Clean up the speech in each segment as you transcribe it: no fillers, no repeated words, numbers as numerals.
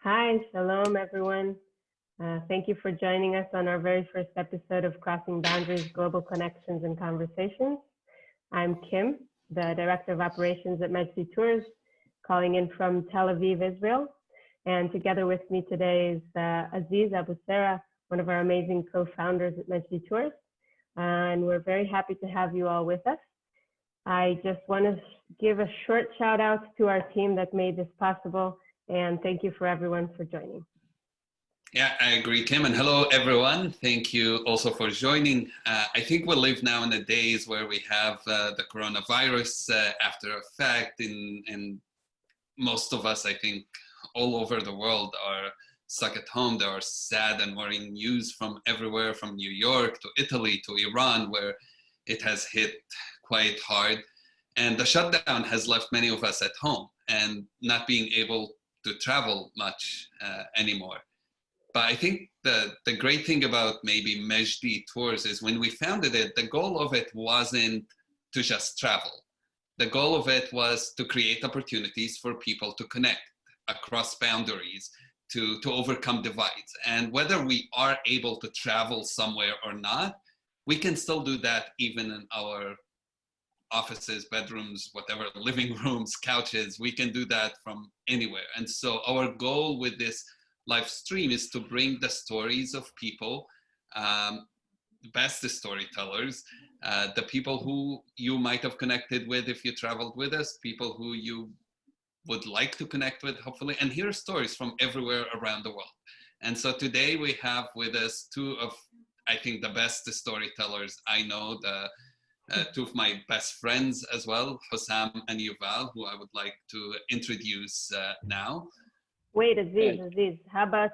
Hi, shalom everyone. Thank you for joining us on our very first episode of Crossing Boundaries, Global Connections and Conversations. I'm Kim, the Director of Operations at MEJDI Tours, calling in from Tel Aviv, Israel. And together with me today is Aziz Abu Sarah, one of our amazing co-founders at MEJDI Tours. And we're very happy to have you all with us. I just want to give a short shout out to our team that made this possible. And thank you for everyone for joining. Yeah, I agree, Kim. And hello, everyone. Thank you also for joining. I think we live now in the days where we have the coronavirus after effect, and most of us, I think, all over the world are stuck at home. They are sad and worrying news from everywhere, from New York to Italy to Iran, where it has hit quite hard. And the shutdown has left many of us at home and not being able to travel much anymore. But I think the great thing about maybe MEJDI Tours is when we founded it, the goal of it wasn't to just travel. The goal of it was to create opportunities for people to connect across boundaries, to overcome divides. And whether we are able to travel somewhere or not, we can still do that even in our offices, bedrooms, whatever, living rooms, couches. We can do that from anywhere. And so our goal with this live stream is to bring the stories of people, the best storytellers, the people who you might have connected with if you traveled with us, people who you would like to connect with, hopefully, and hear stories from everywhere around the world. And so today we have with us two of, I think, the best storytellers I know, two of my best friends as well, Husam and Yuval, who I would like to introduce now. Wait, Aziz, how about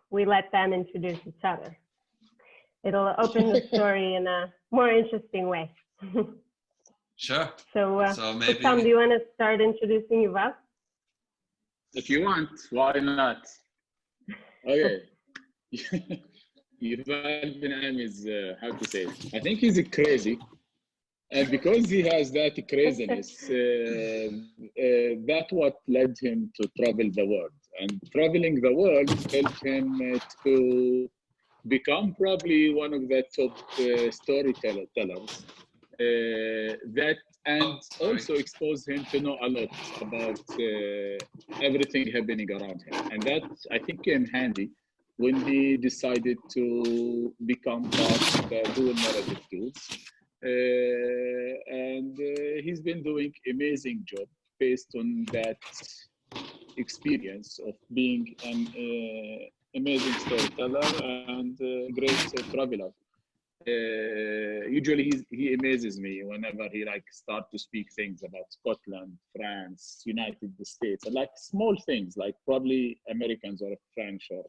we let them introduce each other? It'll open the story in a more interesting way. Sure. So maybe... Husam, do you want to start introducing Yuval? If you want, why not? Okay. Yuval Ben Ami is, how to say it? I think he's crazy. And because he has that craziness, that's what led him to travel the world. And traveling the world helped him to become probably one of the top storytellers. And also expose him to know a lot about everything happening around him. And that, I think, came handy when he decided to become part of the dual narrative tools. And he's been doing amazing job based on that experience of being an amazing storyteller and great traveler. Usually he amazes me whenever he start to speak things about Scotland, France, United States, and small things like probably Americans or French or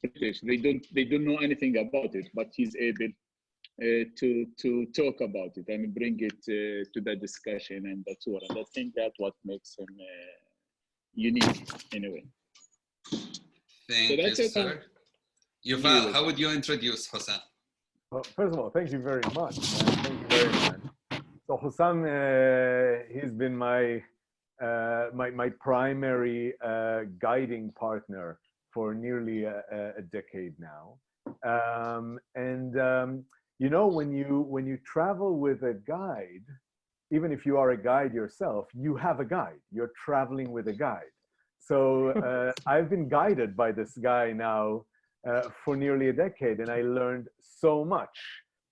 British. They don't know anything about it, but he's able to talk about it and bring it to the discussion and the tour. And I think that's what makes him unique in a way. Thank you, sir. Yuval, how would you introduce Husam? Well, first of all, thank you very much. Thank you very much. So Husam, he's been my primary guiding partner for nearly a decade now. You know, when you travel with a guide, even if you are a guide yourself, you have a guide. You're traveling with a guide. So I've been guided by this guy now for nearly a decade, and I learned so much.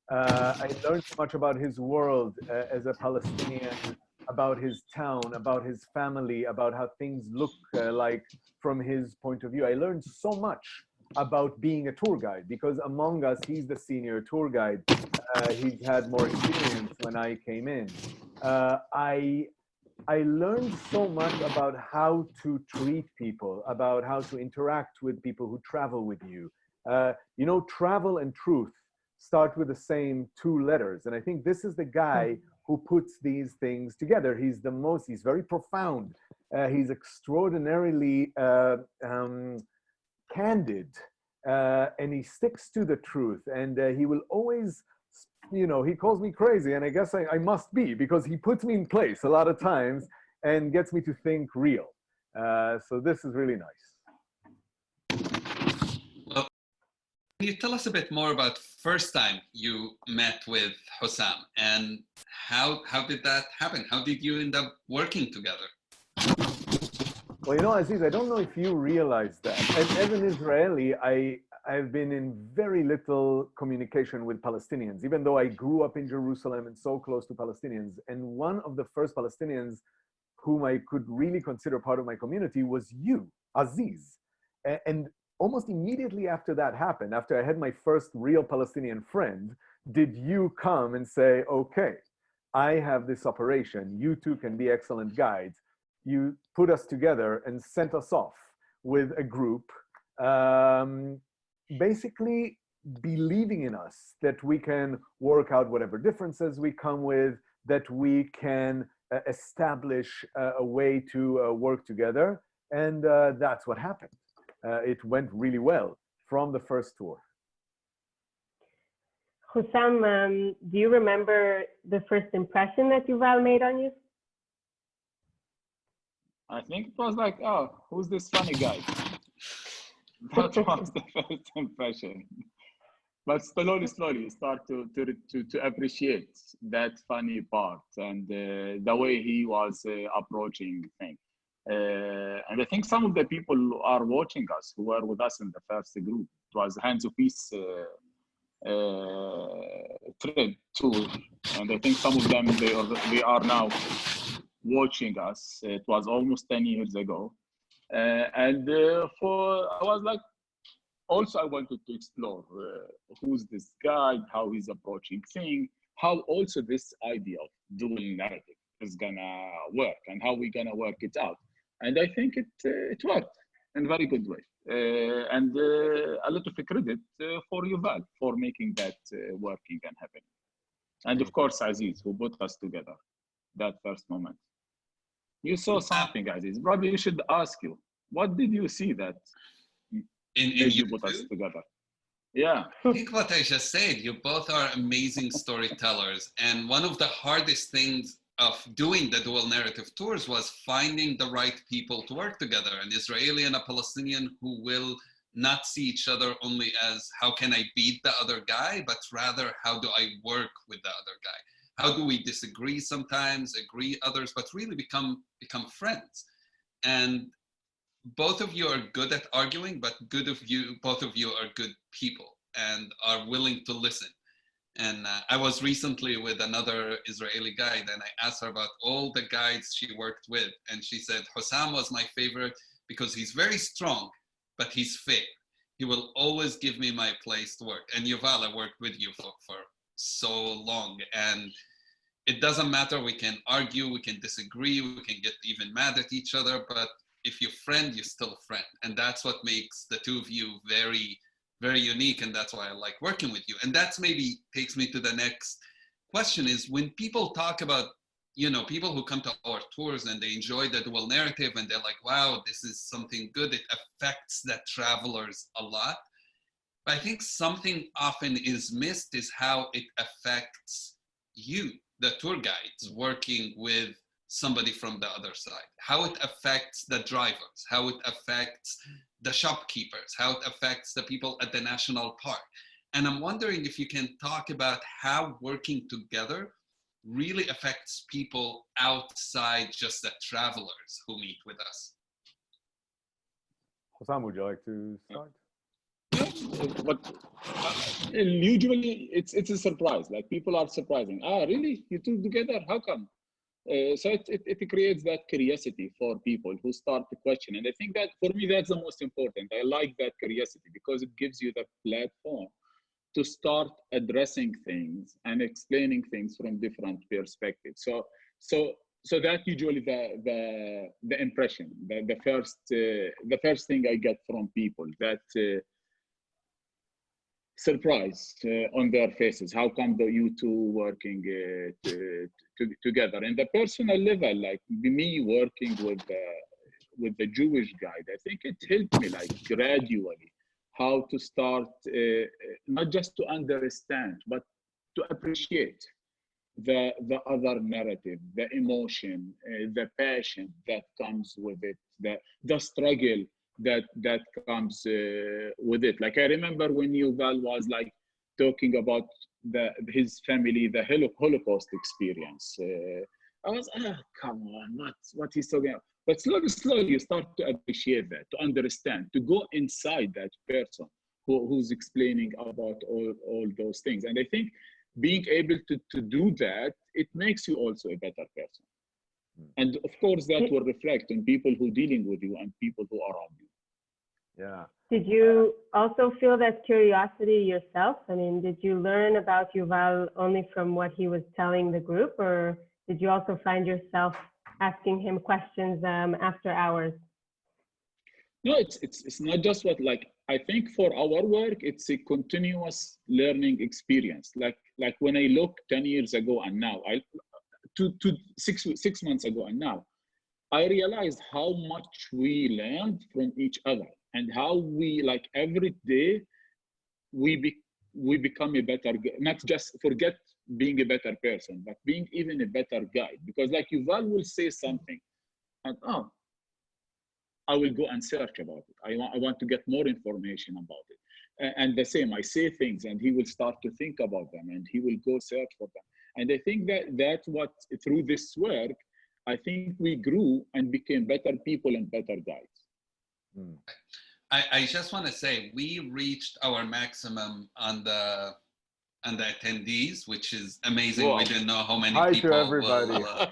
I learned so much about his world as a Palestinian, about his town, about his family, about how things look like from his point of view. I learned so much about being a tour guide, because among us, he's the senior tour guide. He's had more experience when I came in. I learned so much about how to treat people, about how to interact with people who travel with you. You know, travel and truth start with the same two letters. And I think this is the guy who puts these things together. He's very profound. He's extraordinarily candid, and he sticks to the truth, and he will always, you know, he calls me crazy, and I guess I must be, because he puts me in place a lot of times and gets me to think real. So this is really nice. you tell us a bit more about first time you met with Husam and how did that happen? How did you end up working together? Well, you know, Aziz, I don't know if you realize that. As an Israeli, I've been in very little communication with Palestinians, even though I grew up in Jerusalem and so close to Palestinians. And one of the first Palestinians whom I could really consider part of my community was you, Aziz. And almost immediately after that happened, after I had my first real Palestinian friend, did you come and say, okay, I have this operation, you two can be excellent guides. You put us together and sent us off with a group, basically believing in us that we can work out whatever differences we come with, that we can establish a way to work together. And that's what happened. It went really well from the first tour. Husam, do you remember the first impression that Yuval made on you? I think it was like, oh, who's this funny guy? That was the first impression. But slowly start to appreciate that funny part and the way he was approaching things. And I think some of the people who are watching us, who were with us in the first group, it was Hands of Peace trip tour, and I think some of them they are now watching us. It was almost 10 years ago, and I was like, also I wanted to explore who's this guy, how he's approaching things, how also this idea of dual narrative is gonna work, and how we're gonna work it out. And I think it worked in a very good way. And a lot of credit for Yuval for making that working and happening. And of course, Aziz, who put us together that first moment. You saw something, Aziz. Probably you should ask you, what did you see that made you put us together? Yeah. I think what I just said, you both are amazing storytellers. And one of the hardest things of doing the dual narrative tours was finding the right people to work together, an Israeli and a Palestinian who will not see each other only as how can I beat the other guy, but rather how do I work with the other guy? How do we disagree sometimes, agree others, but really become friends? And both of you are good at arguing, but both of you are good people and are willing to listen. And I was recently with another Israeli guide, and I asked her about all the guides she worked with. And she said, Husam was my favorite because he's very strong, but he's fair. He will always give me my place to work. And Yuval, I worked with you for so long. And it doesn't matter, we can argue, we can disagree, we can get even mad at each other, but if you're friend, you're still a friend. And that's what makes the two of you very, very unique, and that's why I like working with you. And that's maybe takes me to the next question is when people talk about, people who come to our tours and they enjoy the dual narrative and they're like, wow, this is something good. It affects the travelers a lot. But I think something often is missed is how it affects you, the tour guides, working with somebody from the other side, how it affects the drivers, how it affects the shopkeepers, how it affects the people at the national park. And I'm wondering if you can talk about how working together really affects people outside just the travelers who meet with us. Husam, would you like to start? But usually it's a surprise. Like people are surprising. Really? You two together? How come? So it creates that curiosity for people who start to question. And I think that for me, that's the most important. I like that curiosity because it gives you the platform to start addressing things and explaining things from different perspectives. So that usually the impression, the first thing I get from people, that surprise on their faces. How come you two working together? And the personal level, like me working with the Jewish guide, I think it helped me like gradually how to start not just to understand, but to appreciate the other narrative, the emotion, the passion that comes with it, the struggle that comes with it. Like I remember when Yuval was like talking about his family, the Holocaust experience. I was, come on, what he's talking about. But slowly you start to appreciate that, to understand, to go inside that person who's explaining about all those things. And I think being able to do that, it makes you also a better person. And of course, that will reflect on people who are dealing with you and people who are around you. Yeah. Did you also feel that curiosity yourself? I mean, did you learn about Yuval only from what he was telling the group, or did you also find yourself asking him questions after hours? No, it's not just what, like, I think for our work, it's a continuous learning experience. Like when I look 10 years ago and now, six months ago and now, I realized how much we learned from each other and how we, like, every day we become a better, not just forget being a better person, but being even a better guide. Because like Yuval will say something and I will go and search about it. I want to get more information about it. And the same, I say things and he will start to think about them and he will go search for them. And I think that's what, through this work, I think we grew and became better people and better guides. Mm. I just want to say, we reached our maximum on the attendees, which is amazing. Wow. We didn't know how many Hi people to everybody. will,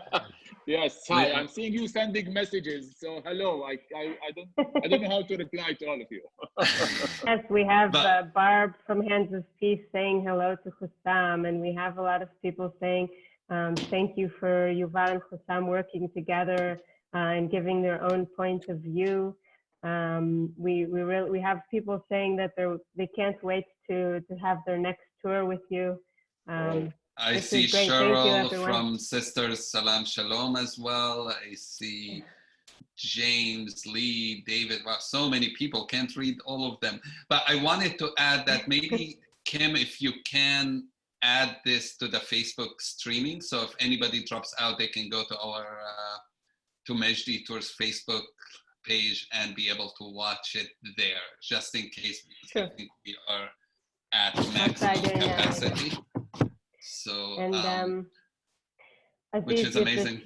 Yes, hi. I'm seeing you sending messages. So hello. I don't know how to reply to all of you. Yes, we have Barb from Hands of Peace saying hello to Husam, and we have a lot of people saying thank you for Yuval and Husam working together and giving their own point of view. We have people saying that they can't wait to have their next tour with you. I see Cheryl from Sisters Salam Shalom as well. I see James, Lee, David. Wow, so many people. Can't read all of them. But I wanted to add that maybe, Kim, if you can add this to the Facebook streaming. So if anybody drops out, they can go to our to MEJDI Tours Facebook page and be able to watch it there, just in case, because I think we are at maximum capacity. So, and which is amazing.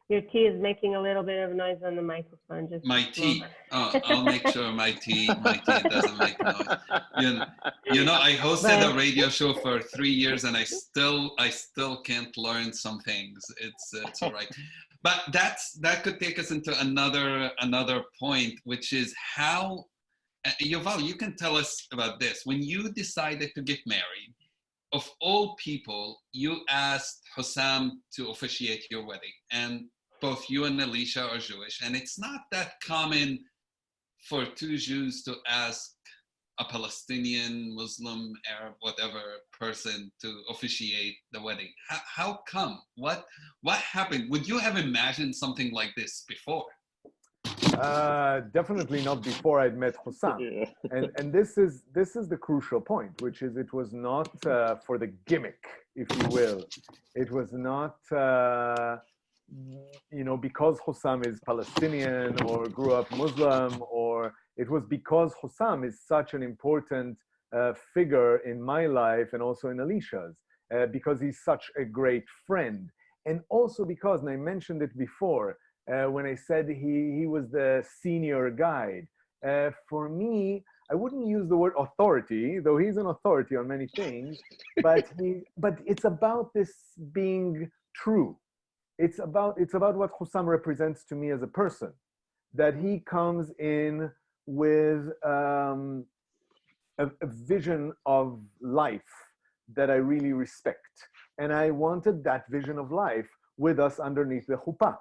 Your tea is making a little bit of noise on the microphone. Just my tea. Oh, I'll make sure my tea doesn't make noise. You know, I hosted a radio show for 3 years, and I still can't learn some things. It's all right. But that could take us into another point, which is how, Yuval, you can tell us about this. When you decided to get married, of all people, you asked Husam to officiate your wedding, and both you and Alicia are Jewish, and it's not that common for two Jews to ask a Palestinian, Muslim, Arab, whatever person to officiate the wedding. How come? What happened? Would you have imagined something like this before? Definitely not before I'd met Husam. Yeah. And this is the crucial point, which is it was not for the gimmick, if you will. It was not, because Husam is Palestinian or grew up Muslim, or it was because Husam is such an important figure in my life and also in Alicia's, because he's such a great friend. And also because, and I mentioned it before, when I said he was the senior guide. For me, I wouldn't use the word authority, though he's an authority on many things, but it's about this being true. It's about what Husam represents to me as a person, that he comes in with a vision of life that I really respect. And I wanted that vision of life with us underneath the chuppah.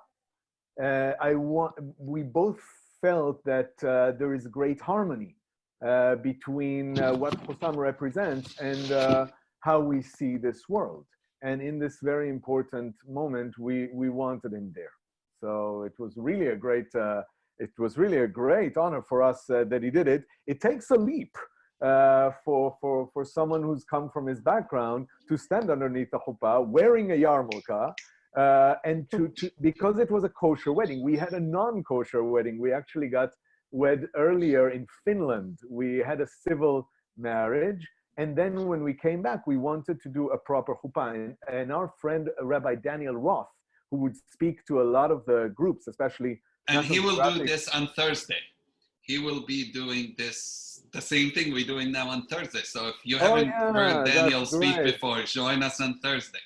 We both felt that there is great harmony between what Husam represents and how we see this world. And in this very important moment, we wanted him there. So it was really a great honor for us that he did it. It takes a leap for someone who's come from his background to stand underneath the chuppah wearing a yarmulke. And because it was a kosher wedding, we had a non-kosher wedding. We actually got wed earlier in Finland. We had a civil marriage. And then when we came back, we wanted to do a proper chuppah. And our friend, Rabbi Daniel Roth, who would speak to a lot of the groups, especially. And he will do this on Thursday. He will be doing this, the same thing we're doing now on Thursday. So if you haven't heard Daniel speak before, join us on Thursday.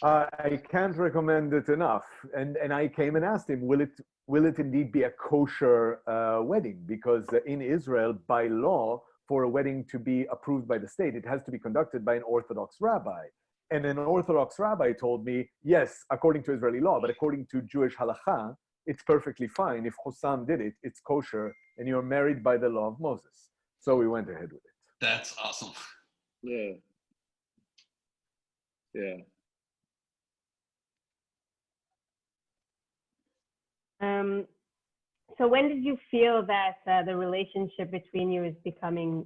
I can't recommend it enough. And I came and asked him, will it indeed be a kosher wedding? Because in Israel, by law, for a wedding to be approved by the state, it has to be conducted by an Orthodox rabbi. And an Orthodox rabbi told me, yes, according to Israeli law, but according to Jewish halakha, it's perfectly fine. If Husam did it, it's kosher, and you're married by the law of Moses. So we went ahead with it. That's awesome. Yeah. Yeah. So when did you feel that the relationship between you is becoming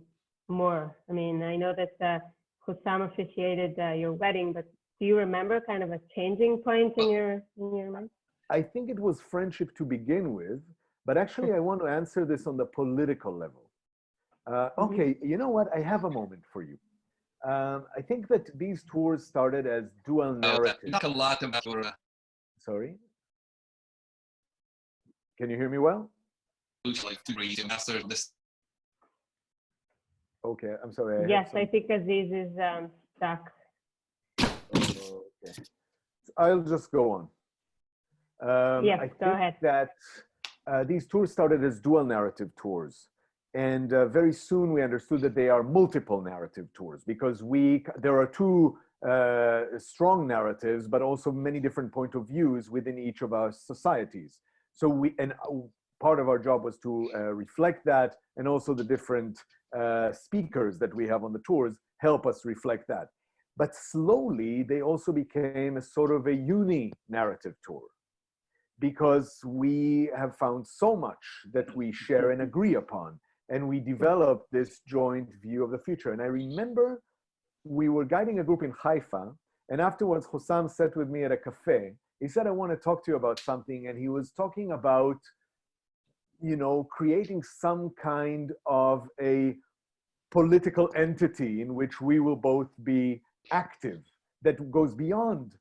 more? I mean, I know that Husam officiated your wedding, but do you remember kind of a changing point in your mind? I think it was friendship to begin with, but actually I want to answer this on the political level. Okay, you know what? I have a moment for you. I think that these tours started as dual narratives. Talk a lot about Sorry? Can you hear me well? like to read and master this. Okay, I'm sorry. Yes, I think Aziz is stuck. Okay. I'll just go on. Yes, I go ahead. That these tours started as dual narrative tours. And very soon we understood that they are multiple narrative tours because there are two strong narratives, but also many different point of views within each of our societies. So part of our job was to reflect that, and also the different speakers that we have on the tours help us reflect that. But slowly they also became a sort of a uni-narrative tour, because we have found so much that we share and agree upon, and we developed this joint view of the future. And I remember we were guiding a group in Haifa, and afterwards Husam sat with me at a cafe. He said, I want to talk to you about something. And he was talking about, you know, creating some kind of a political entity in which we will both be active, that goes beyond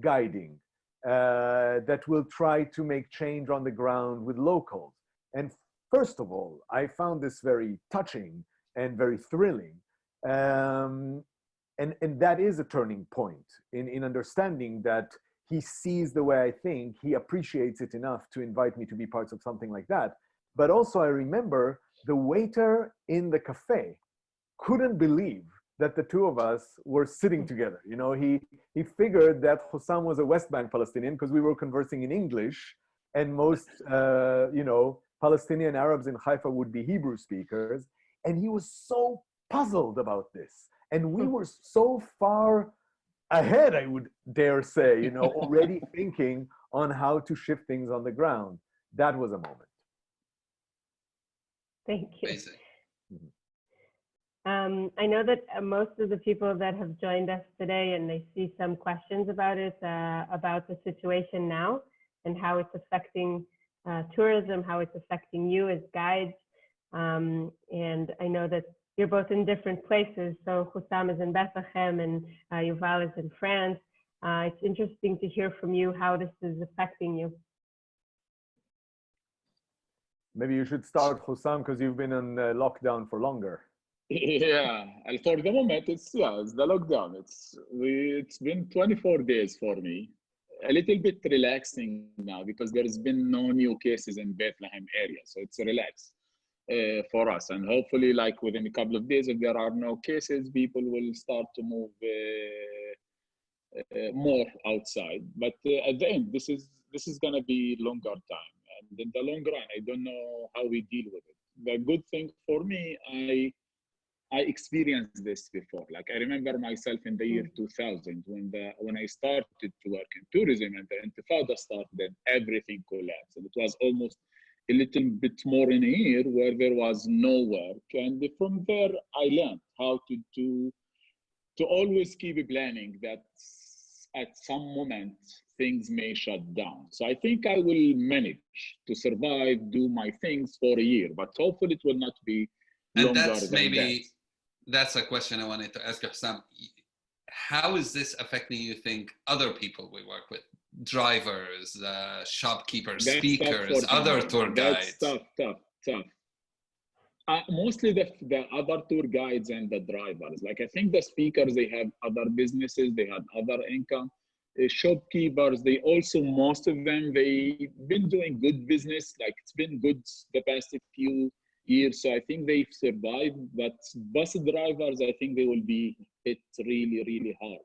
guiding, that will try to make change on the ground with locals. And first of all, I found this very touching and very thrilling. And that is a turning point in understanding that he sees the way I think, he appreciates it enough to invite me to be part of something like that. But also I remember the waiter in the cafe couldn't believe that the two of us were sitting together. You know, he figured that Husam was a West Bank Palestinian because we were conversing in English, and most, you know, Palestinian Arabs in Haifa would be Hebrew speakers. And he was so puzzled about this. And we were so far ahead, I would dare say, you know, already thinking on how to shift things on the ground. That was a moment. Thank you. Amazing. I know that most of the people that have joined us today, and they see some questions about it, about the situation now and how it's affecting tourism, how it's affecting you as guides. And I know that you're both in different places. So Husam is in Bethlehem and Yuval is in France. It's interesting to hear from you how this is affecting you. Maybe you should start, Husam, because you've been in lockdown for longer. Yeah, and for the moment, it's the lockdown. It's been 24 days for me. A little bit relaxing now because there has been no new cases in Bethlehem area, so it's relaxed for us. And hopefully, like within a couple of days, if there are no cases, people will start to move more outside. But at the end, this is gonna be longer time, and in the long run, I don't know how we deal with it. The good thing for me, I experienced this before. Like I remember myself in the year 2000 when I started to work in tourism and the Intifada started and everything collapsed. And it was almost a little bit more in a year where there was no work. And from there, I learned how to always keep planning that at some moment things may shut down. So I think I will manage to survive, do my things for a year, but hopefully it will not be longer And that's than maybe, that. that's a question I wanted to ask you, Husam. How is this affecting, you think, other people we work with? Drivers, shopkeepers, That's speakers, tough for other them. tour guides? That's tough. Mostly the other tour guides and the drivers. Like I think the speakers, they have other businesses, they have other income. Shopkeepers, they also, most of them, they've been doing good business. Like it's been good the past few years. So I think they've survived. But bus drivers, I think they will be hit really, really hard.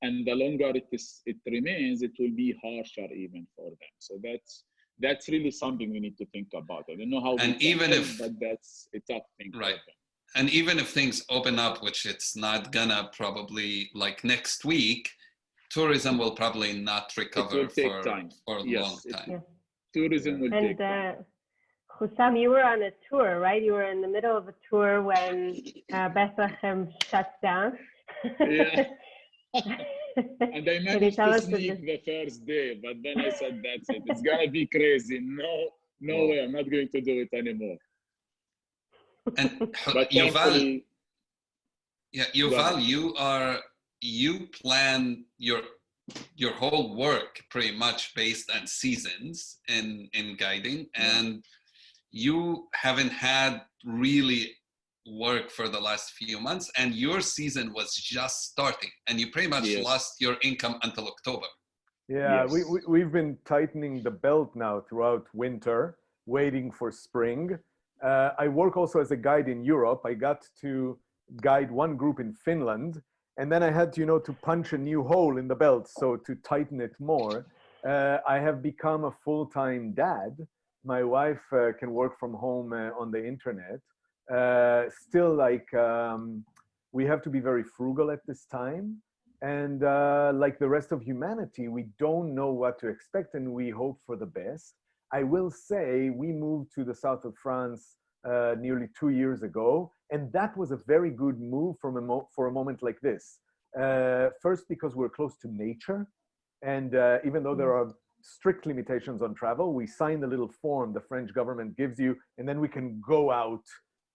And the longer it remains, it will be harsher even for them. So that's really something we need to think about. I don't know how, and even if, but that's a tough thing. Right. And even if things open up, which it's not gonna probably like next week, tourism will probably not recover for a long time. Yeah. Tourism will take time. Husam, you were on a tour, right? You were in the middle of a tour when Bethlehem shut down. Yeah. And I managed to sneak the first day, but then I said, that's it. It's gonna be crazy. No way, I'm not going to do it anymore. And but Yuval, you plan your whole work pretty much based on seasons in guiding, and you haven't had really work for the last few months, and your season was just starting, and you pretty much lost your income until October. Yeah, we've been tightening the belt now throughout winter, waiting for spring. I work also as a guide in Europe. I got to guide one group in Finland, and then I had to, to punch a new hole in the belt, so to tighten it more. I have become a full-time dad. My wife can work from home on the internet. Still, we have to be very frugal at this time. And like the rest of humanity, we don't know what to expect, and we hope for the best. I will say we moved to the south of France nearly 2 years ago, and that was a very good move for a moment like this. First, because we're close to nature, and even though there are strict limitations on travel, we sign the little form the French government gives you, and then we can go out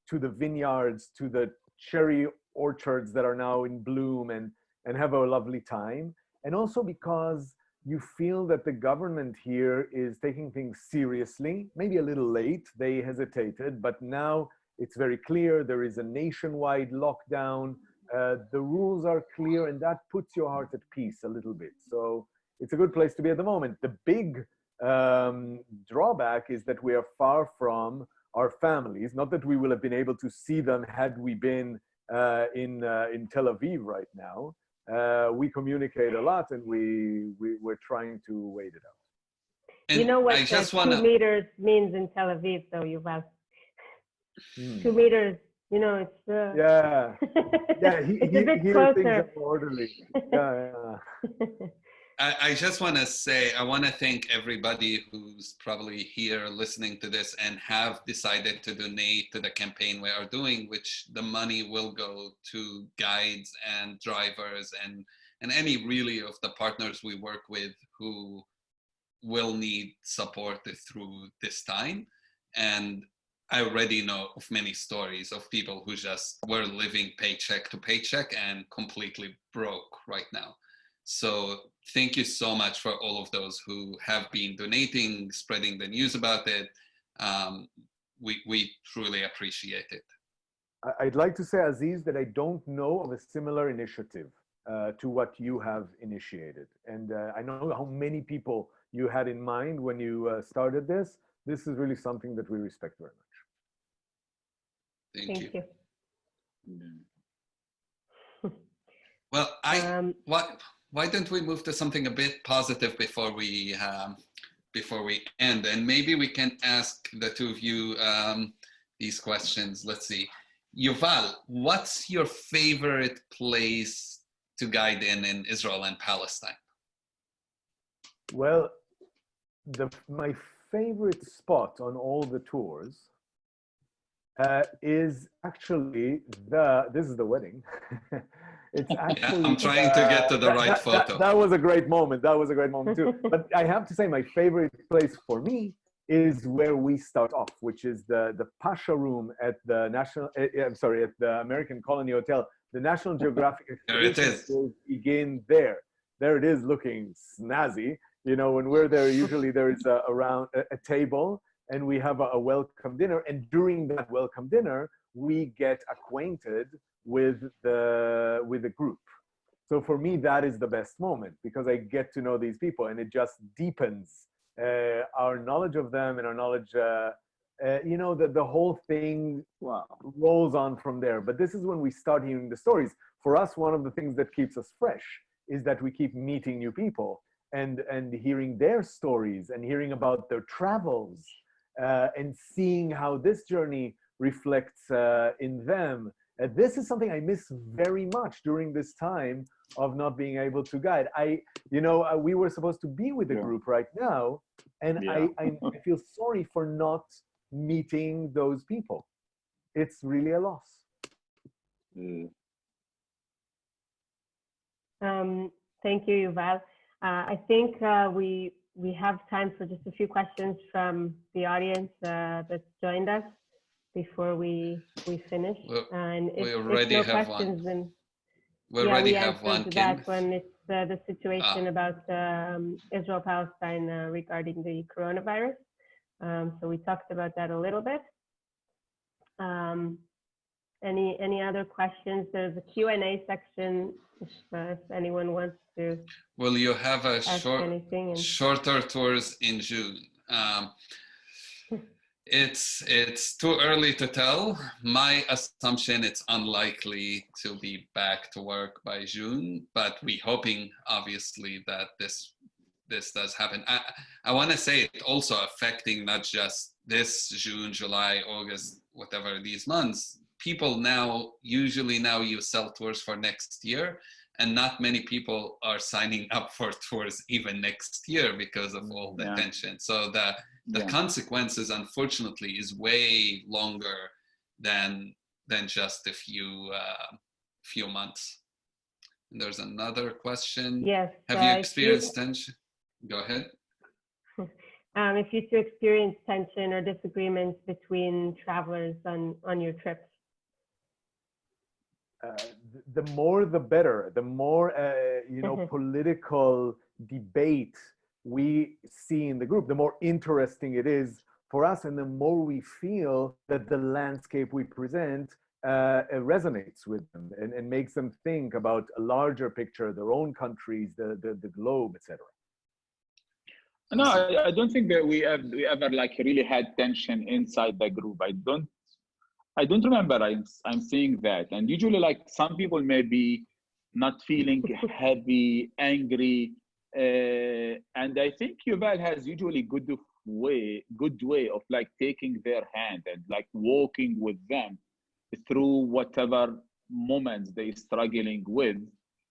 to the vineyards, to the cherry orchards that are now in bloom, and have a lovely time. And also because you feel that the government here is taking things seriously, maybe a little late, they hesitated, but now it's very clear. There is a nationwide lockdown. The rules are clear, and that puts your heart at peace a little bit. So it's a good place to be at the moment. The big drawback is that we are far from our families. Not that we will have been able to see them had we been in Tel Aviv right now. We communicate a lot, and we're trying to wait it out. And you know what 2 meters means in Tel Aviv, though, Yuval? 2 meters, it's... Yeah, it's a bit here closer. Things are orderly. Yeah. I just want to say, I want to thank everybody who's probably here listening to this and have decided to donate to the campaign we are doing, which the money will go to guides and drivers and any really of the partners we work with who will need support through this time. And I already know of many stories of people who just were living paycheck to paycheck and completely broke right now. So thank you so much for all of those who have been donating, spreading the news about it. We truly appreciate it. I'd like to say, Aziz, that I don't know of a similar initiative to what you have initiated. And I know how many people you had in mind when you started this. This is really something that we respect very much. Thank you. Well, why don't we move to something a bit positive before we end, and maybe we can ask the two of you these questions. Let's see, Yuval, what's your favorite place to guide in Israel and Palestine? Well, my favorite spot on all the tours is actually this is the wedding. It's actually. I'm trying to get to the right photo. That was a great moment. That was a great moment too. But I have to say, my favorite place for me is where we start off, which is the Pasha room at the at the American Colony Hotel. The National Geographic There it is. Begin there. There it is, looking snazzy. You know, when we're there, usually there is around a table, and we have a welcome dinner. And during that welcome dinner, we get acquainted with the group. So for me, that is the best moment, because I get to know these people, and it just deepens our knowledge of them and our knowledge. You know, the whole thing rolls on from there. But this is when we start hearing the stories. For us, one of the things that keeps us fresh is that we keep meeting new people and hearing their stories and hearing about their travels and seeing how this journey reflects in them. This is something I miss very much during this time of not being able to guide. We were supposed to be with the group right now, and I feel sorry for not meeting those people. It's really a loss. Thank you, Yuval. I think we have time for just a few questions from the audience that's joined us before we finish. And if we already if no have questions, one. then We already have one. That one, it's the situation about Israel Palestine regarding the coronavirus. So we talked about that a little bit. Any other questions? There's a Q&A section if anyone wants to. Will you have a shorter tours in June? It's too early to tell. My assumption, it's unlikely to be back to work by June, but we're hoping obviously that this does happen. I want to say it also affecting not just this June, July, August, whatever these months. People usually now use sell tours for next year, and not many people are signing up for tours even next year because of all the tension. So the consequences, unfortunately, is way longer than just a few months. And there's another question. Yes. Have you experienced tension? Go ahead. If you to experience tension or disagreements between travelers on your trips. The more the better. The more political debate we see in the group, the more interesting it is for us, and the more we feel that the landscape we present resonates with them and makes them think about a larger picture, their own countries, the globe, etc. No, I don't think that we ever like really had tension inside the group. I don't remember I'm seeing that. And usually, like, some people may be not feeling heavy, angry, and I think Yuval has usually good way of like taking their hand and like walking with them through whatever moments they're struggling with,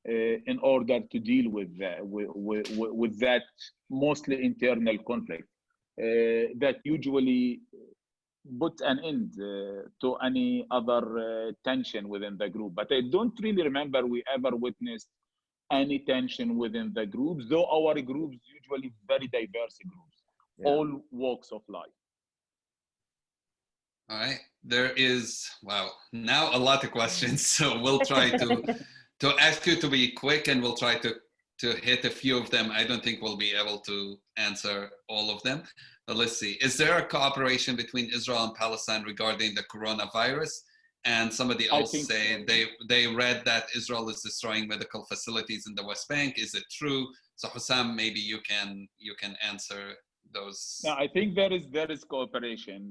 in order to deal with that mostly internal conflict that usually put an end to any other tension within the group. But I don't really remember we ever witnessed any tension within the groups, though our groups usually very diverse groups, all walks of life. All right, there is, now a lot of questions, so we'll try to ask you to be quick, and we'll try to hit a few of them. I don't think we'll be able to answer all of them, but let's see. Is there a cooperation between Israel and Palestine regarding the coronavirus? And somebody else say they read that Israel is destroying medical facilities in the West Bank. Is it true? So Husam, maybe you can answer those. No, I think there is cooperation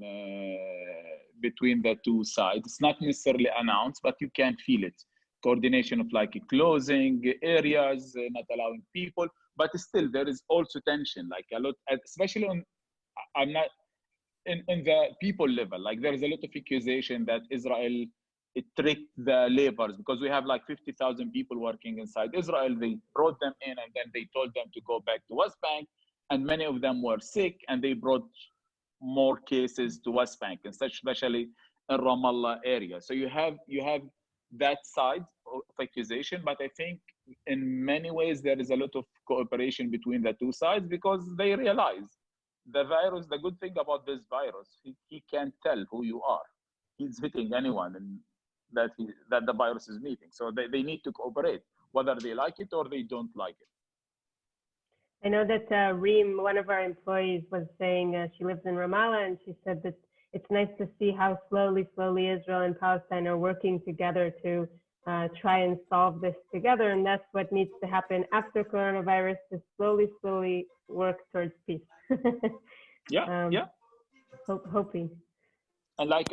between the two sides. It's not necessarily announced, but you can feel it. Coordination of like closing areas, not allowing people, but still there is also tension, like a lot, especially on, I'm not in the people level. Like there is a lot of accusation that Israel tricked the laborers, because we have like 50,000 people working inside Israel. They brought them in and then they told them to go back to West Bank, and many of them were sick, and they brought more cases to West Bank, and especially in Ramallah area. So you have that side accusation, but I think in many ways there is a lot of cooperation between the two sides because they realize the virus, the good thing about this virus, he can't tell who you are. He's hitting anyone and that the virus is meeting. So they need to cooperate, whether they like it or they don't like it. I know that Reem, one of our employees, was saying she lives in Ramallah, and she said that it's nice to see how slowly Israel and Palestine are working together to try and solve this together. And that's what needs to happen after coronavirus, to slowly work towards peace. Hoping. And like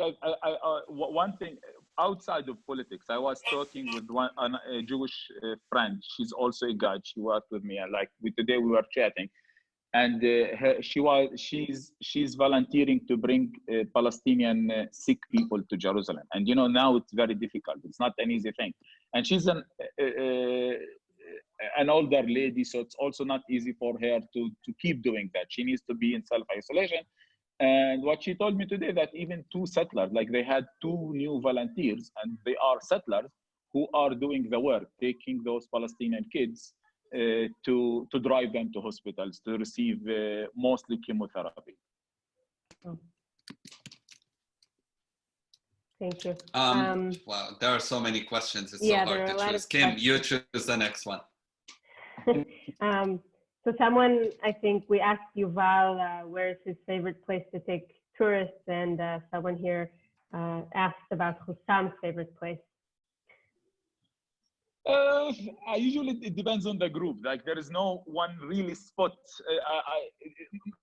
one thing outside of politics, I was talking with a Jewish friend. She's also a guide. She worked with me, and today we were chatting, and she's volunteering to bring Palestinian sick people to Jerusalem. And now it's very difficult. It's not an easy thing. And she's an older lady, so it's also not easy for her to keep doing that. She needs to be in self-isolation. And what she told me today, that even two settlers, they had two new volunteers, and they are settlers who are doing the work, taking those Palestinian kids to drive them to hospitals to receive mostly chemotherapy. Oh. Thank you. Wow, there are so many questions. It's so hard to choose. Kim, you choose the next one. So someone, I think we asked Yuval where's his favorite place to take tourists, and someone here asked about Husam's favorite place. Usually it depends on the group. There is no one really spot.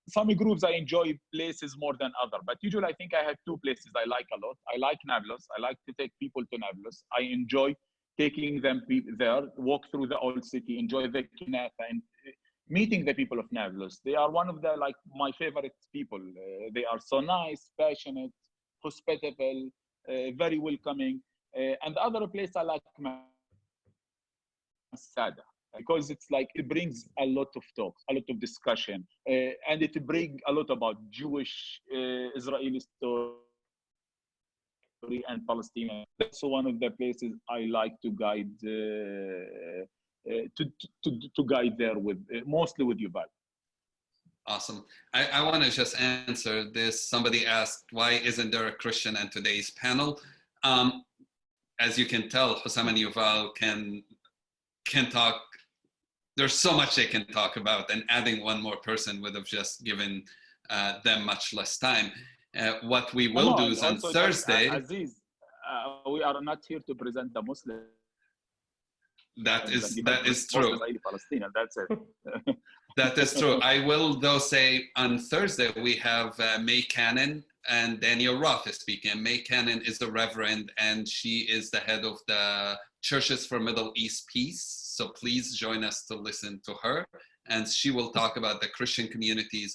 Some groups I enjoy places more than other, but usually I think I have two places I like a lot. I like Nablus. I like to take people to Nablus. I enjoy taking them there, walk through the old city, enjoy the Kinafa, and meeting the people of Nablus. They are one of the my favorite people. They are so nice, passionate, hospitable, very welcoming. And the other place I like Masada, because it's it brings a lot of talks, a lot of discussion, and it brings a lot about Jewish Israeli story and Palestinian. That's one of the places I like to guide to guide there with mostly with Yuval. Awesome. I want to just answer this. Somebody asked, why isn't there a Christian in today's panel? As you can tell, Husam and Yuval can talk. There's so much they can talk about, and adding one more person would have just given them much less time. What we will do is on Thursday. Aziz, we are not here to present the Muslim. That is true. Palestinian, that's it. That is true. I will though say on Thursday we have May Cannon and Daniel Roth is speaking. May Cannon is the Reverend, and she is the head of the Churches for Middle East Peace. So please join us to listen to her, and she will talk about the Christian communities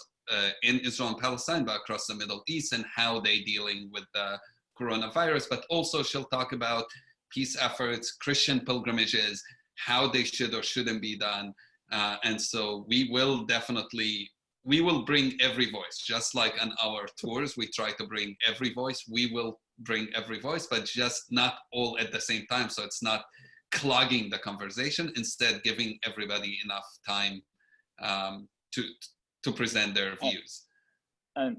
in Israel and Palestine, but across the Middle East, and how they're dealing with the coronavirus. But also she'll talk about peace efforts, Christian pilgrimages, how they should or shouldn't be done. And so we will bring every voice, just like on our tours, we try to bring every voice. We will bring every voice, but just not all at the same time. So it's not clogging the conversation, instead giving everybody enough time to present their views. And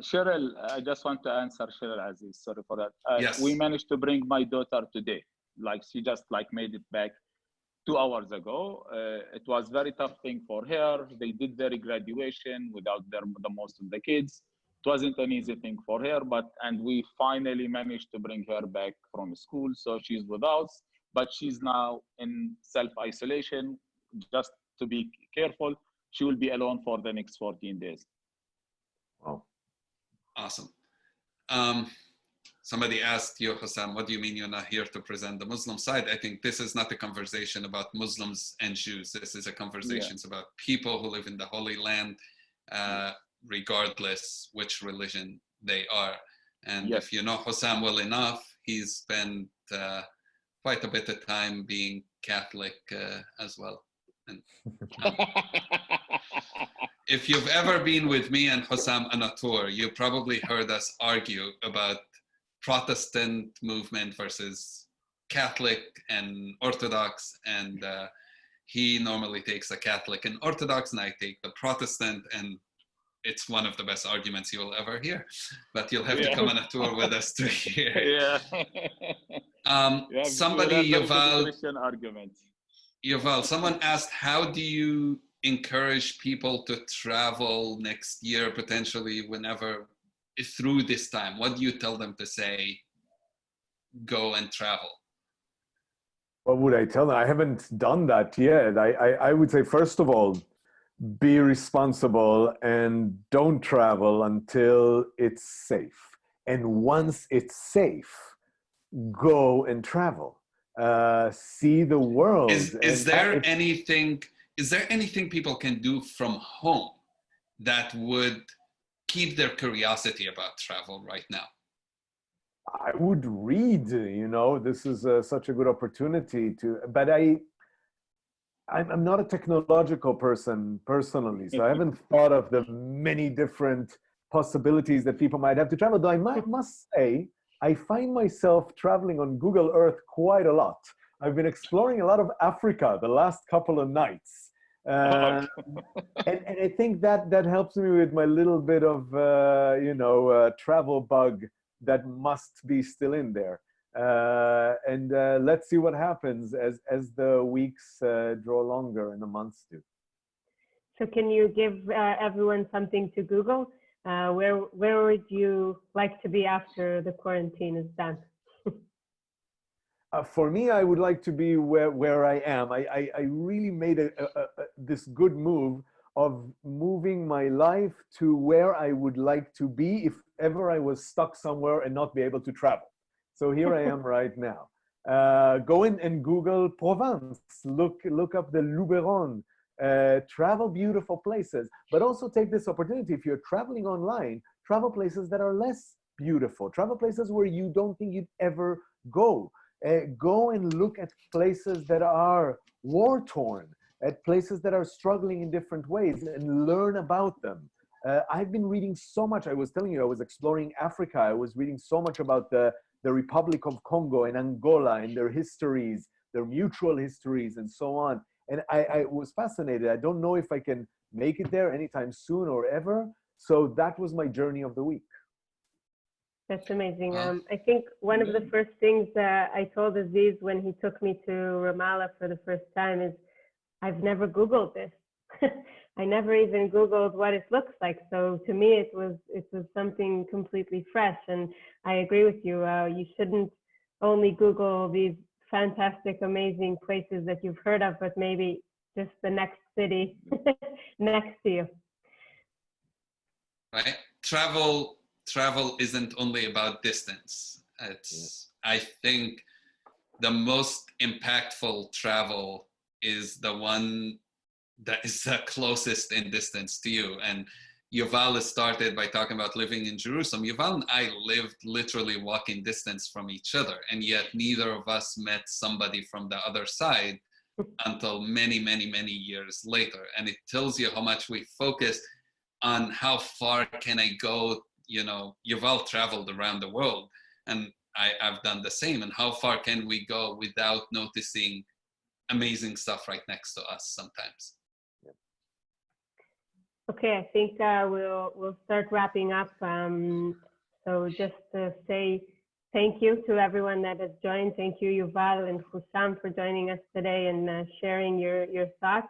Cheryl, I just want to answer Cheryl Aziz, sorry for that. Yes. We managed to bring my daughter today. She just made it back 2 hours ago. It was very tough thing for her. They did their graduation without the most of the kids. It wasn't an easy thing for her, and we finally managed to bring her back from school. So she's with us, but she's now in self-isolation. Just to be careful, she will be alone for the next 14 days. Wow. Awesome. Somebody asked you, Husam, what do you mean you're not here to present the Muslim side? I think this is not a conversation about Muslims and Jews. This is a conversation about people who live in the Holy Land, regardless which religion they are. And if you know Husam well enough, he's spent quite a bit of time being Catholic as well. And, if you've ever been with me and Husam on a tour, you probably heard us argue about Protestant movement versus Catholic and Orthodox, and he normally takes the Catholic and Orthodox, and I take the Protestant, and it's one of the best arguments you will ever hear. But you'll have to come on a tour with us to hear it. Yeah. Somebody, Yuval, Christian argument. Yuval, someone asked, how do you encourage people to travel next year, potentially whenever, through this time? What do you tell them to say, go and travel? What would I tell them? I haven't done that yet. I would say, first of all, be responsible and don't travel until it's safe. And once it's safe, go and travel. See the world. Is there anything people can do from home that would keep their curiosity about travel right now? I would read, this is such a good opportunity but I'm not a technological person personally, so I haven't thought of the many different possibilities that people might have to travel. Though I must say, I find myself traveling on Google Earth quite a lot. I've been exploring a lot of Africa the last couple of nights. And I think that helps me with my little bit of, travel bug that must be still in there. And let's see what happens as the weeks draw longer and the months do. So can you give everyone something to Google? Where would you like to be after the quarantine is done? For me, I would like to be where I am. I really made this good move of moving my life to where I would like to be if ever I was stuck somewhere and not be able to travel. So here I am right now. Go in and Google Provence, look up the Luberon, travel beautiful places, but also take this opportunity. If you're traveling online, travel places that are less beautiful, travel places where you don't think you'd ever go. Go and look at places that are war-torn, at places that are struggling in different ways, and learn about them. I've been reading so much. I was telling you, I was exploring Africa. I was reading so much about the Republic of Congo and Angola and their histories, their mutual histories, and so on. And I was fascinated. I don't know if I can make it there anytime soon or ever. So that was my journey of the week. That's amazing. I think one of the first things that I told Aziz when he took me to Ramallah for the first time is, I've never Googled this. I never even Googled what it looks like. So to me, it was something completely fresh. And I agree with you. You shouldn't only Google these fantastic, amazing places that you've heard of, but maybe just the next city next to you. Right. Travel isn't only about distance. I think the most impactful travel is the one that is the closest in distance to you. And Yuval started by talking about living in Jerusalem. Yuval and I lived literally walking distance from each other, and yet neither of us met somebody from the other side until many, many, many years later. And it tells you how much we focus on how far can I go. Yuval traveled around the world, and I've done the same. And how far can we go without noticing amazing stuff right next to us sometimes? Okay, I think we'll start wrapping up. So just to say thank you to everyone that has joined. Thank you, Yuval and Husam, for joining us today and sharing your thoughts.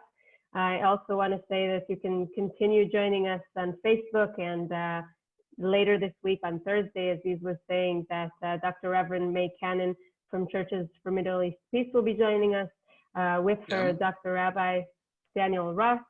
I also want to say that you can continue joining us on Facebook, and later this week on Thursday, Aziz was saying that Dr. Reverend May Cannon from Churches for Middle East Peace will be joining us with her Dr. Rabbi Daniel Ross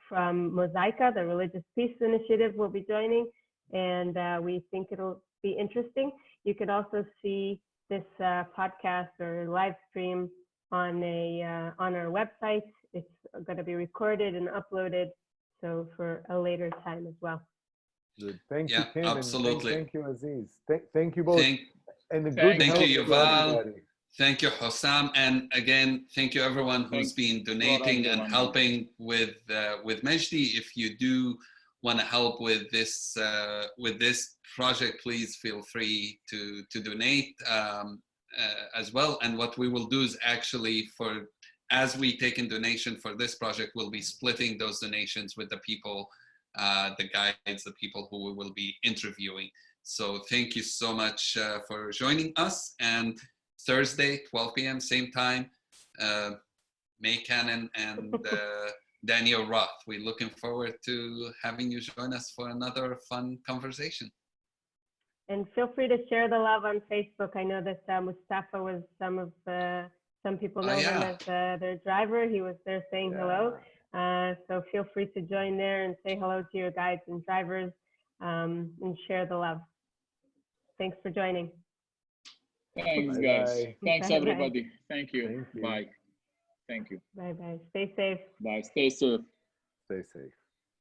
from Mosaica, the Religious Peace Initiative, will be joining, and we think it'll be interesting. You can also see this podcast or live stream on our website. It's going to be recorded and uploaded, so for a later time as well. Good. Thank you, Kim. Absolutely. Thank you, Aziz. Thank you both. Thank you, Yuval. Thank you, Husam. And again, thank you everyone who's been donating and helping with MEJDI. If you do want to help with this project, please feel free to donate. as well. And what we will do is actually, as we take in donation for this project, we'll be splitting those donations with the people, the guides, the people who we will be interviewing. So thank you so much for joining us. And Thursday, 12 p.m., same time, May Cannon and Daniel Roth. We're looking forward to having you join us for another fun conversation. And feel free to share the love on Facebook. I know that Mustafa was some people know him as their driver. He was there saying hello. So feel free to join there and say hello to your guides and drivers and share the love. Thanks for joining. Thanks, guys. Thanks, Bye-bye. everybody. Thank you. Thank you. Bye. Thank you. Bye-bye. Stay safe. Bye. Stay safe. Stay safe.